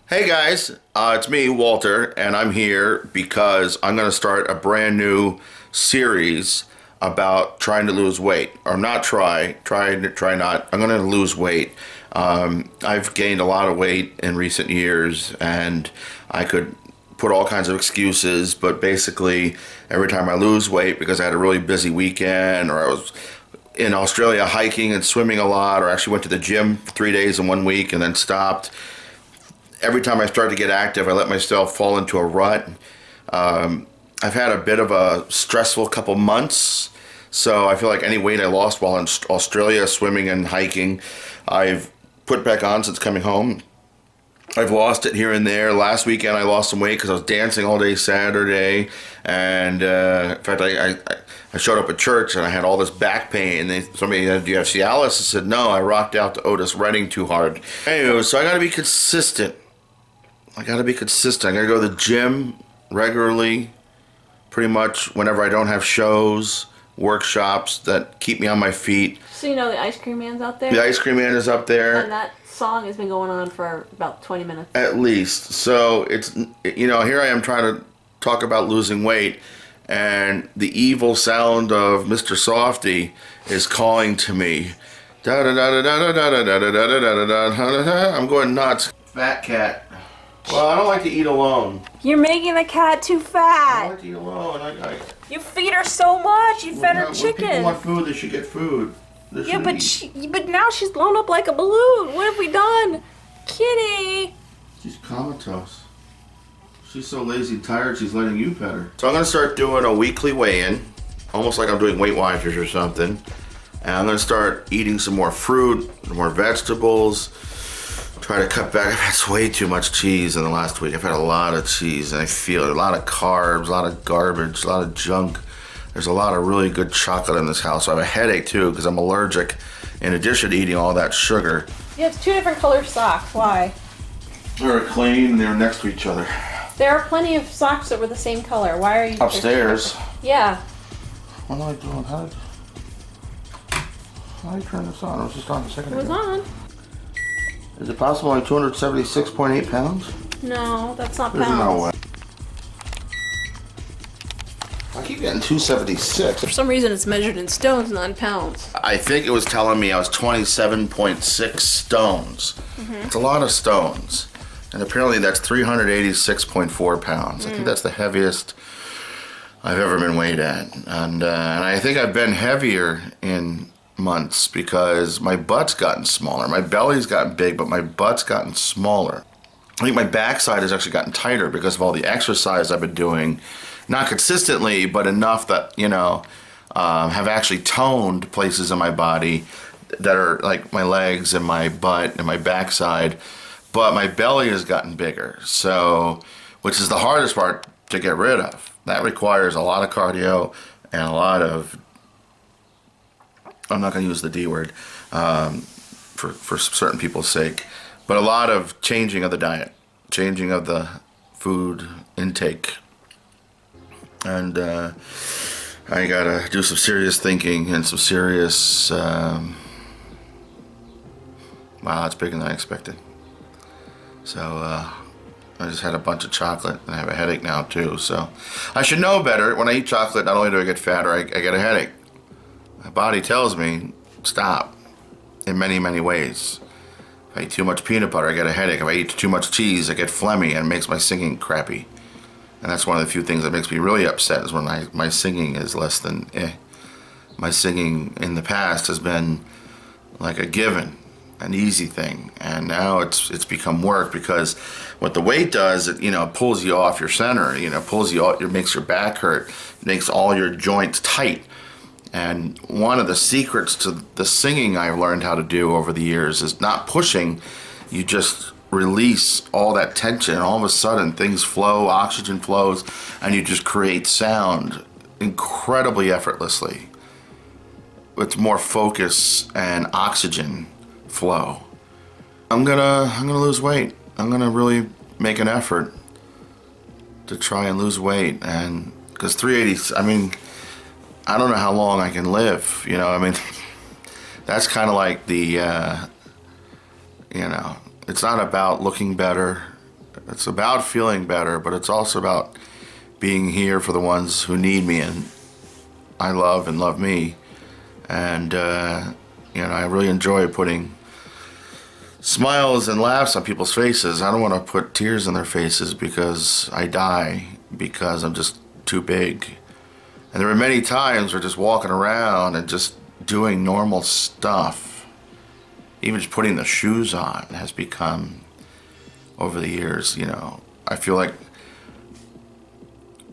Hey guys, it's me, Walter, and I'm here because I'm going to start a brand new series about trying to lose weight. Or not try not. I'm going to lose weight. I've gained a lot of weight in recent years, and I could put all kinds of excuses, but basically, every time I lose weight because I had a really busy weekend or I was in Australia hiking and swimming a lot, or actually went to the gym 3 days in 1 week and then stopped. Every time I start to get active, I let myself fall into a rut. I've had a bit of a stressful couple months, so I feel like any weight I lost while in Australia swimming and hiking, I've put back on since coming home. I've lost it here and there. Last weekend I lost some weight because I was dancing all day Saturday, and in fact I showed up at church and I had all this back pain. And somebody said, "Do you have Cialis?" I said, "No, I rocked out to Otis Redding too hard." Anyway, so I got to be consistent. I got to go to the gym regularly, pretty much whenever I don't have shows, workshops that keep me on my feet. So you know the ice cream man's out there? The ice cream man is up there. And that song has been going on for about 20 minutes. At least. So it's, here I am trying to talk about losing weight, and the evil sound of Mr. Softy is calling to me. I'm going nuts. Fat cat. Well, I don't like to eat alone. You're making the cat too I fat. don't like to eat alone. You feed her so much. You fed her When chicken. people want food, they should get food. Yeah, but now she's blown up like a balloon. What have we done? Kitty. She's comatose. She's so lazy and tired, she's letting you pet her. So I'm going to start doing a weekly weigh-in, almost like I'm doing Weight Watchers or something. And I'm going to start eating some more fruit, more vegetables. Try to cut back. I've had way too much cheese in the last week. I've had a lot of cheese, and I feel it. A lot of carbs, a lot of garbage, a lot of junk. There's a lot of really good chocolate in this house. I have a headache too because I'm allergic, in addition to eating all that sugar. You have two different color socks. Why? They're clean and they're next to each other. There are plenty of socks that were the same color. Why are you Upstairs. Yeah. What am I doing? How do you turn this on? It was just on a second It was ago. on. Is it possible I'm 276.8 pounds? No, that's not There's pounds. no way. I keep getting 276. For some reason, it's measured in stones, not in pounds. I think it was telling me I was 27.6 stones. It's a lot of stones. And apparently that's 386.4 pounds. I think that's the heaviest I've ever been weighed at. And I think I've been heavier in months because my butt's gotten smaller. My belly's gotten big, but my butt's gotten smaller. I think my backside has actually gotten tighter because of all the exercise I've been doing. Not consistently, but enough that, have actually toned places in my body that are like my legs and my butt and my backside. But my belly has gotten bigger, so, which is the hardest part to get rid of. That requires a lot of cardio and a lot of, I'm not going to use the D word for certain people's sake, but a lot of changing of the diet, changing of the food intake. And I gotta do some serious thinking and some serious, wow, it's bigger than I expected. So I just had a bunch of chocolate and I have a headache now too. So I should know better. When I eat chocolate, not only do I get fatter, I get a headache. My body tells me, stop, in many, many ways. If I eat too much peanut butter, I get a headache. If I eat too much cheese, I get phlegmy and it makes my singing crappy. And that's one of the few things that makes me really upset is when my singing is less than My singing in the past has been like a given, an easy thing. And now it's become work because what the weight does, it pulls you off your center, pulls you off, it makes your back hurt, makes all your joints tight. And one of the secrets to the singing I've learned how to do over the years is not pushing, you just release all that tension, and all of a sudden things flow, oxygen flows, and you just create sound incredibly effortlessly. It's more focus and oxygen flow. I'm gonna lose weight. I'm gonna really make an effort to try and lose weight, and because 380, I don't know how long I can live. That's kind of like the, it's not about looking better. It's about feeling better, but it's also about being here for the ones who need me and I love and love me. And, I really enjoy putting smiles and laughs on people's faces. I don't want to put tears in their faces because I die, because I'm just too big. And there were many times where just walking around and just doing normal stuff, even just putting the shoes on, has become, over the years, I feel like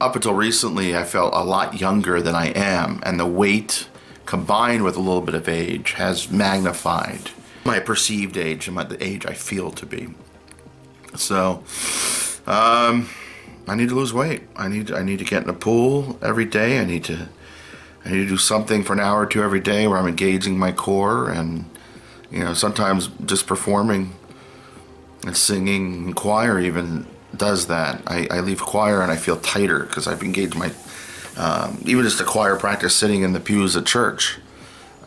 up until recently I felt a lot younger than I am, and the weight combined with a little bit of age has magnified my perceived age and the age I feel to be. So, I need to lose weight. I need to get in a pool every day. I need to do something for an hour or two every day where I'm engaging my core, and sometimes just performing and singing in choir even does that. I leave choir and I feel tighter because I've engaged my even just a choir practice sitting in the pews at church.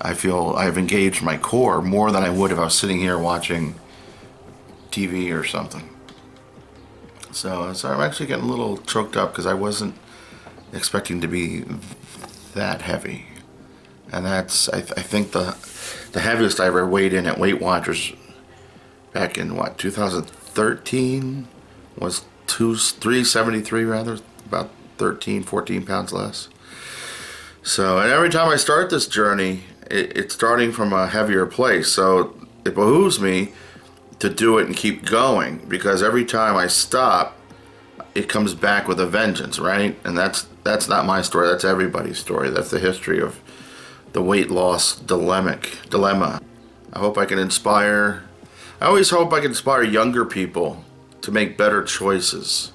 I feel I've engaged my core more than I would if I was sitting here watching TV or something. So I'm actually getting a little choked up because I wasn't expecting to be that heavy. And that's, I think the heaviest I ever weighed in at Weight Watchers back in 2013 was 373 rather, about 13, 14 pounds less. So, and every time I start this journey, it's starting from a heavier place. So it behooves me to do it and keep going, because every time I stop, it comes back with a vengeance, right? And that's not my story. That's everybody's story. That's the history of the weight loss dilemma. I hope I can inspire. I always hope I can inspire younger people to make better choices.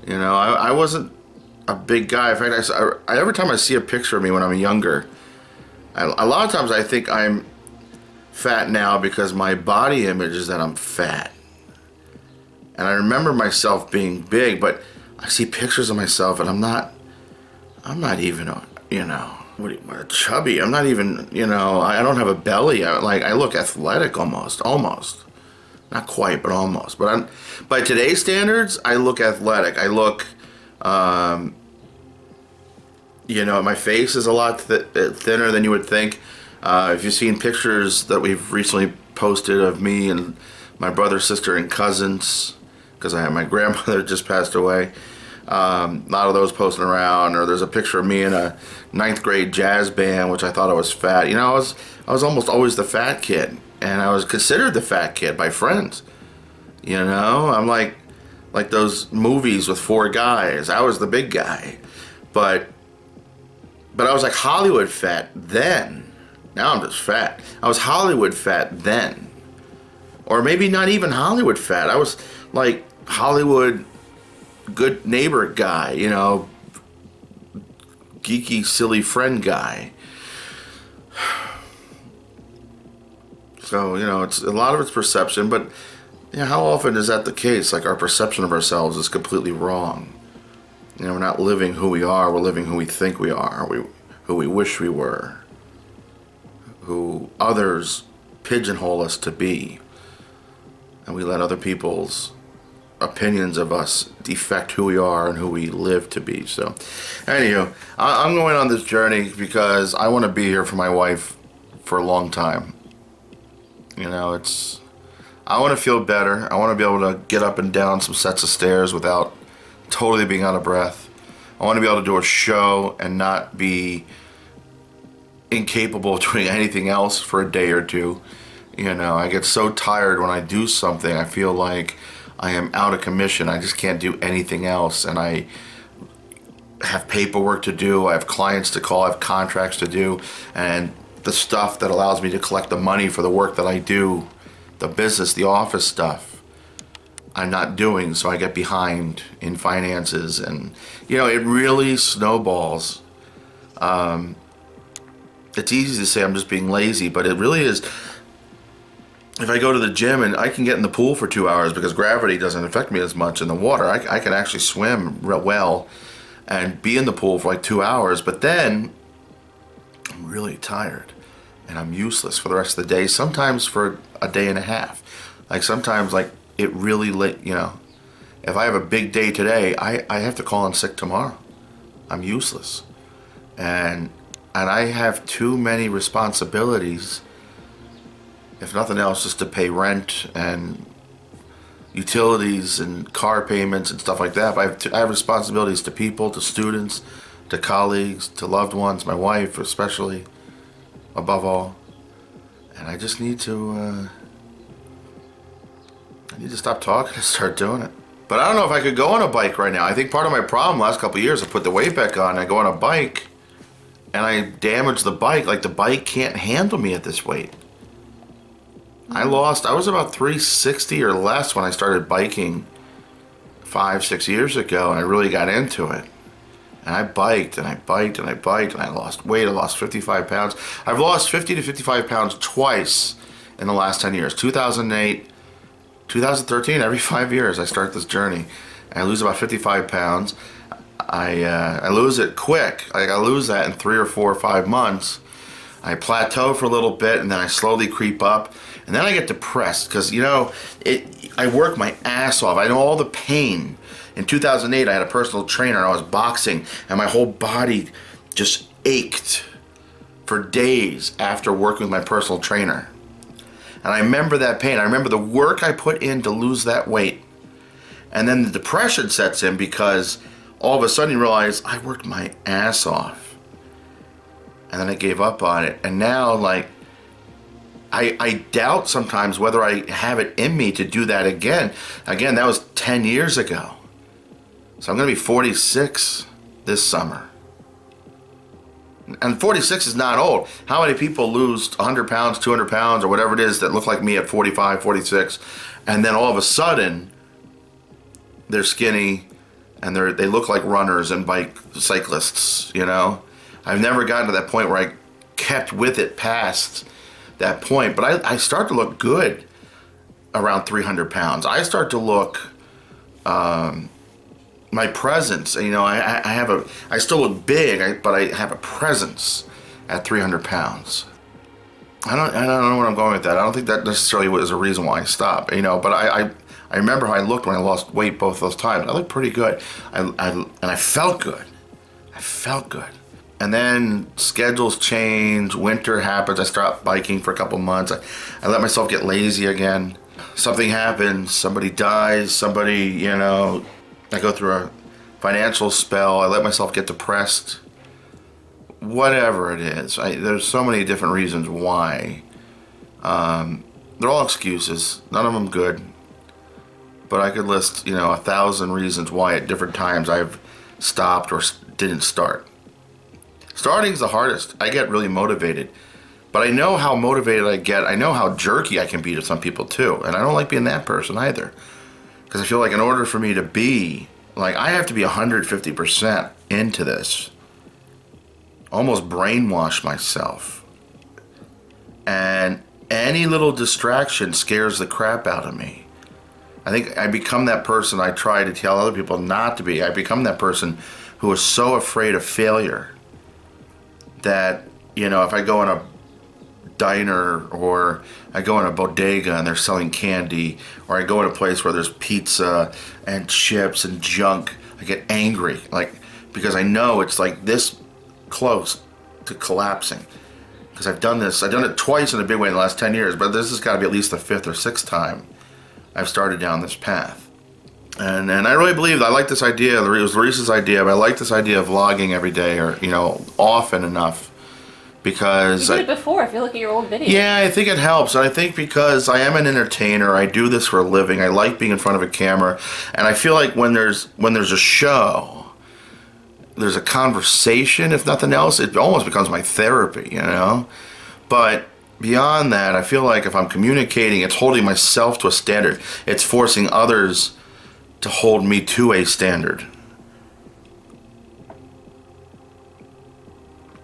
I wasn't a big guy. In fact, every time I see a picture of me when I'm younger, a lot of times I think I'm fat now because my body image is that I'm fat. And I remember myself being big, but I see pictures of myself and I'm not even, chubby. I'm not even, I don't have a belly. I look athletic almost. Not quite, but almost. But by today's standards, I look athletic. I look, my face is a lot thinner than you would think. If you've seen pictures that we've recently posted of me and my brother, sister, and cousins, because my grandmother just passed away, a lot of those posting around. Or there's a picture of me in a 9th grade jazz band, which I thought I was fat. I was almost always the fat kid, and I was considered the fat kid by friends. I'm like those movies with 4 guys. I was the big guy, but I was like Hollywood fat then. Now I'm just fat. I was Hollywood fat then. Or maybe not even Hollywood fat. I was like Hollywood good neighbor guy, geeky, silly friend guy. So, it's a lot of it's perception, but how often is that the case? Like, our perception of ourselves is completely wrong. We're not living who we are, we're living who we think we are, who we wish we were, who others pigeonhole us to be. And we let other people's opinions of us defect who we are and who we live to be. So, anywho, I'm going on this journey because I want to be here for my wife for a long time. I want to feel better. I want to be able to get up and down some sets of stairs without totally being out of breath. I want to be able to do a show and not be incapable of doing anything else for a day or two. I get so tired when I do something. I feel like I am out of commission. I just can't do anything else. And I have paperwork to do. I have clients to call. I have contracts to do. And the stuff that allows me to collect the money for the work that I do, the business, the office stuff, I'm not doing. So I get behind in finances. And, it really snowballs. It's easy to say I'm just being lazy, but it really is. If I go to the gym and I can get in the pool for 2 hours because gravity doesn't affect me as much in the water, I can actually swim real well and be in the pool for like 2 hours, but then I'm really tired and I'm useless for the rest of the day, sometimes for a day and a half. Like sometimes like it really if I have a big day today, I have to call in sick tomorrow. I'm useless. And I have too many responsibilities, if nothing else, just to pay rent and utilities and car payments and stuff like that. But I have responsibilities to people, to students, to colleagues, to loved ones, my wife especially, above all. And I just need to stop talking and start doing it. But I don't know if I could go on a bike right now. I think part of my problem last couple of years, I put the weight back on, I go on a bike, and I damage the bike. Like, the bike can't handle me at this weight. I was about 360 or less when I started biking 5-6 years ago, and I really got into it. And I biked, and I biked, and I biked, and I lost weight. I lost 55 pounds. I've lost 50 to 55 pounds twice in the last 10 years. 2008, 2013, every 5 years I start this journey. And I lose about 55 pounds. I lose it quick. Like, I lose that in 3 or 4 or 5 months. I plateau for a little bit, and then I slowly creep up. And then I get depressed because, I work my ass off. I know all the pain. In 2008, I had a personal trainer, and I was boxing, and my whole body just ached for days after working with my personal trainer. And I remember that pain. I remember the work I put in to lose that weight. And then the depression sets in because all of a sudden you realize I worked my ass off. And then I gave up on it. And now, like, I doubt sometimes whether I have it in me to do that again. Again, that was 10 years ago. So I'm going to be 46 this summer. And 46 is not old. How many people lose 100 pounds, 200 pounds, or whatever it is that look like me at 45, 46, and then all of a sudden they're skinny and they look like runners and bike cyclists, I've never gotten to that point where I kept with it past that point, but I start to look good around 300 pounds. I start to look, my presence, I still look big, but I have a presence at 300 pounds. I don't know where I'm going with that. I don't think that necessarily was a reason why I stopped, but I remember how I looked when I lost weight both those times. I looked pretty good. And I felt good. And then schedules change, winter happens, I stop biking for a couple months. I let myself get lazy again. Something happens, somebody dies, I go through a financial spell, I let myself get depressed. Whatever it is, there's so many different reasons why. They're all excuses, none of them good. But I could list, 1,000 reasons why at different times I've stopped or didn't start. Starting is the hardest. I get really motivated. But I know how motivated I get. I know how jerky I can be to some people too. And I don't like being that person either. Because I feel like in order for me to be, I have to be 150% into this. Almost brainwash myself. And any little distraction scares the crap out of me. I think I become that person I try to tell other people not to be. I become that person who is so afraid of failure that, if I go in a diner or I go in a bodega and they're selling candy, or I go in a place where there's pizza and chips and junk, I get angry, because I know it's this close to collapsing. Because I've done it twice in a big way in the last 10 years, but this has got to be at least the 5th or 6th time I've started down this path. And I really believe, I like this idea, it was Lisa's idea, but I like this idea of vlogging every day, or, often enough, because... You did it before, if you look at your old videos. Yeah, I think it helps, and I think because I am an entertainer, I do this for a living, I like being in front of a camera, and I feel like when there's a show, there's a conversation, if nothing else, it almost becomes my therapy, But beyond that, I feel like if I'm communicating, it's holding myself to a standard. It's forcing others to hold me to a standard.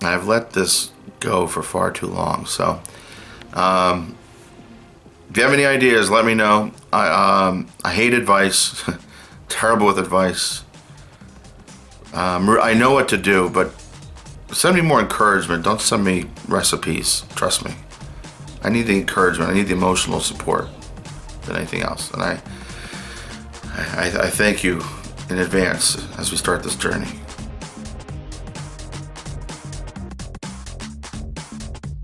I've let this go for far too long, so if you have any ideas, let me know. I hate advice. Terrible with advice. I know what to do, but send me more encouragement. Don't send me recipes. Trust me. I need the encouragement. I need the emotional support than anything else. And I thank you in advance as we start this journey.